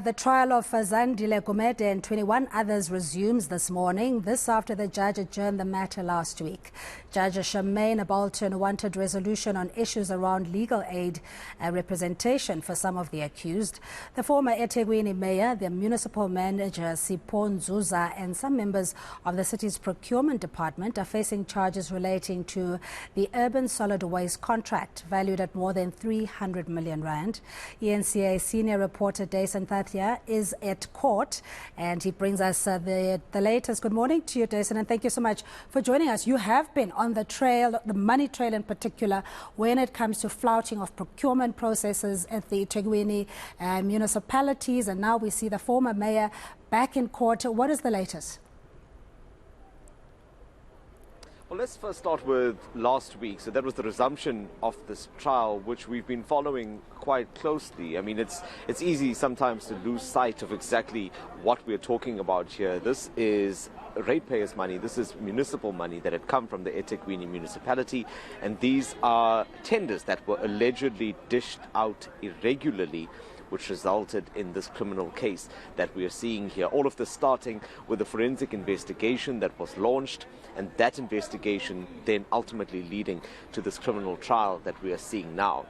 The trial of Zandile Gumede and 21 others resumes this morning, this after the judge adjourned the matter last week. Judge Sharmaine Balton wanted resolution on issues around legal aid and representation for some of the accused. The former eThekwini mayor, the municipal manager Sipho Nzuza, and some members of the city's procurement department are facing charges relating to the urban solid waste contract valued at more than 300 million rand. eNCA senior reporter Dasen Thathiah is at court, and he brings us the latest. Good morning to you, Dasen, and thank you so much for joining us. You have been on the trail, the money trail in particular, when it comes to flouting of procurement processes at the eThekwini municipalities, and now we see the former mayor back in court. What is the latest? Well, let's first start with last week. So that was the resumption of this trial, which we've been following quite closely. I mean, it's easy sometimes to lose sight of exactly what we're talking about here. This is ratepayers' money. This is municipal money that had come from the eThekwini municipality, and these are tenders that were allegedly dished out irregularly, which resulted in this criminal case that we are seeing here. All of this starting with a forensic investigation that was launched, and that investigation then ultimately leading to this criminal trial that we are seeing now.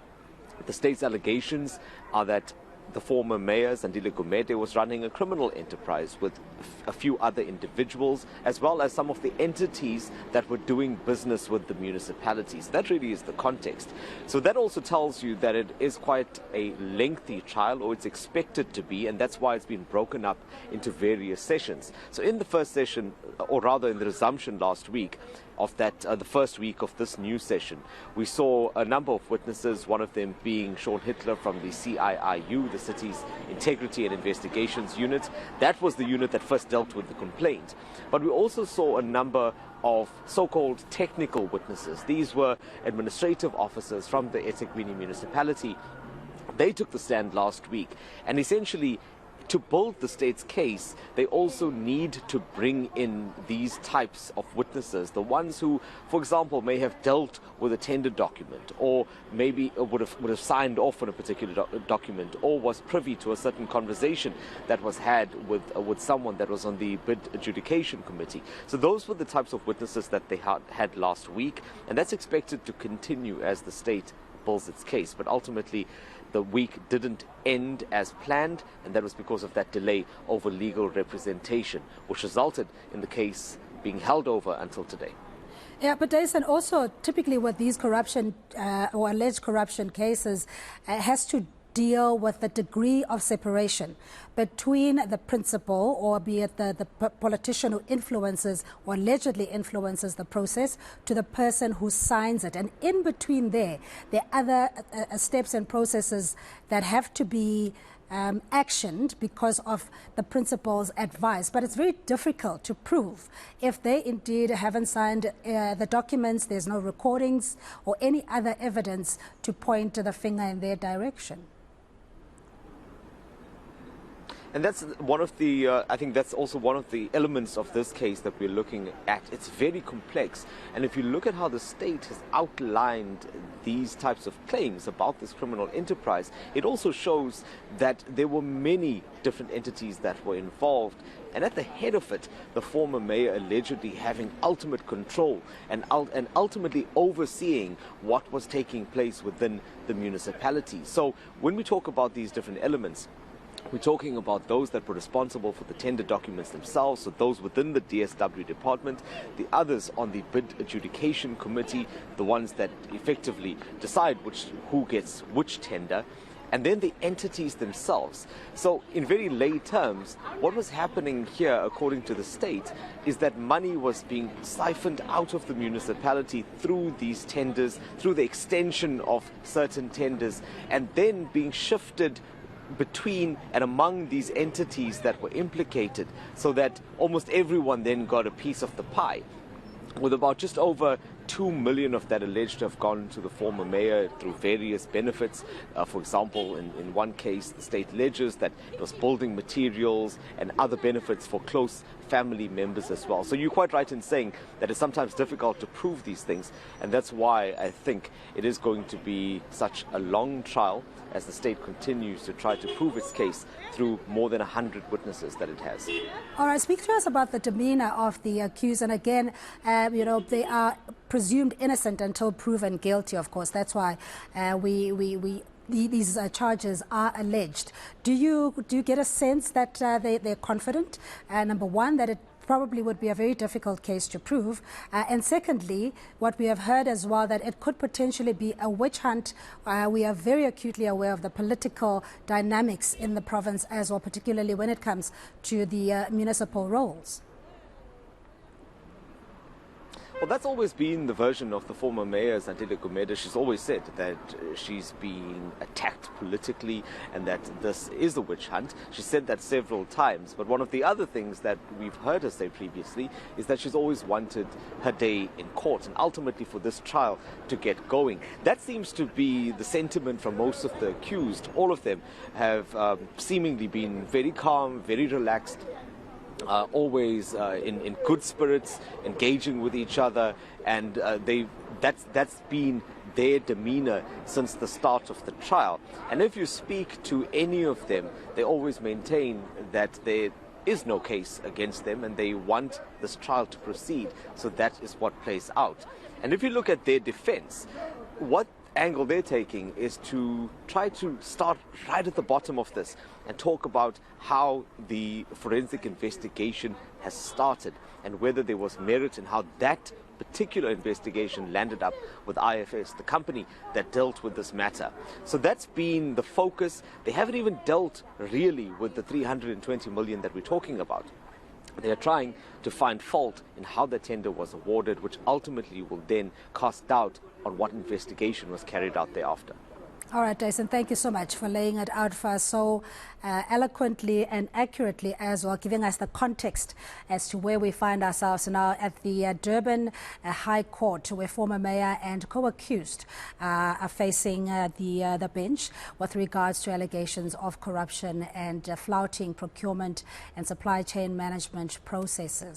The state's allegations are that the former mayor, Zandile Gumede, was running a criminal enterprise with a few other individuals, as well as some of the entities that were doing business with the municipalities. That really is the context. So that also tells you that it is quite a lengthy trial, or it's expected to be, and that's why it's been broken up into various sessions. So in the first session, or rather in the resumption last week, of that, the first week of this new session, we saw a number of witnesses, one of them being Sean Hitler from the CIIU, the city's Integrity and Investigations Unit. That was the unit that first dealt with the complaint. But we also saw a number of so-called technical witnesses. These were administrative officers from the eThekwini municipality. They took the stand last week, and essentially, to build the state's case, they also need to bring in these types of witnesses, the ones who, for example, may have dealt with a tender document, or maybe would have signed off on a particular document, or was privy to a certain conversation that was had with someone that was on the bid adjudication committee. So those were the types of witnesses that they had last week, and that's expected to continue as the state builds its case. But ultimately, the week didn't end as planned, and that was because of that delay over legal representation, which resulted in the case being held over until today. Yeah, but Dasen, also typically with these corruption or alleged corruption cases, has to deal with the degree of separation between the principal, or be it the politician who influences or allegedly influences the process, to the person who signs it. And in between there are other steps and processes that have to be actioned because of the principal's advice. But it's very difficult to prove if they indeed haven't signed the documents, there's no recordings or any other evidence to point to the finger in their direction. And that's one of the, I think that's also one of the elements of this case that we're looking at. It's very complex. And if you look at how the state has outlined these types of claims about this criminal enterprise, it also shows that there were many different entities that were involved. And at the head of it, the former mayor allegedly having ultimate control and ultimately overseeing what was taking place within the municipality. So when we talk about these different elements, we're talking about those that were responsible for the tender documents themselves, so those within the DSW department, the others on the bid adjudication committee, the ones that effectively decide who gets which tender, and then the entities themselves. So in very lay terms, what was happening here, according to the state, is that money was being siphoned out of the municipality through these tenders, through the extension of certain tenders, and then being shifted between and among these entities that were implicated, so that almost everyone then got a piece of the pie. With about just over 2 million of that alleged to have gone to the former mayor through various benefits. For example, in one case, the state alleges that it was building materials and other benefits for close family members as well. So you're quite right in saying that it's sometimes difficult to prove these things, and that's why I think it is going to be such a long trial as the state continues to try to prove its case through more than 100 witnesses that it has. All right, speak to us about the demeanor of the accused. And again, they are presumed innocent until proven guilty, of course. That's why these charges are alleged. Do you get a sense that they're confident? Number one, that it probably would be a very difficult case to prove. And secondly, what we have heard as well, that it could potentially be a witch hunt. We are very acutely aware of the political dynamics in the province as well, particularly when it comes to the municipal roles. Well, that's always been the version of the former mayor, Zandile Gumede. She's always said that she's been attacked politically and that this is a witch hunt. She said that several times. But one of the other things that we've heard her say previously is that she's always wanted her day in court and ultimately for this trial to get going. That seems to be the sentiment from most of the accused. All of them have seemingly been very calm, very relaxed, always in good spirits, engaging with each other, and that's been their demeanor since the start of the trial. And if you speak to any of them, they always maintain that there is no case against them and they want this trial to proceed. So that is what plays out. And if you look at their defense, what angle they're taking is to try to start right at the bottom of this and talk about how the forensic investigation has started and whether there was merit in how that particular investigation landed up with IFS, the company that dealt with this matter. So that's been the focus. They haven't even dealt really with the 320 million that we're talking about. They are trying to find fault in how the tender was awarded, which ultimately will then cast doubt on what investigation was carried out thereafter. All right, Dasen, thank you so much for laying it out for us so eloquently and accurately as well, giving us the context as to where we find ourselves now at the Durban High Court, where former mayor and co-accused are facing the bench with regards to allegations of corruption and flouting procurement and supply chain management processes.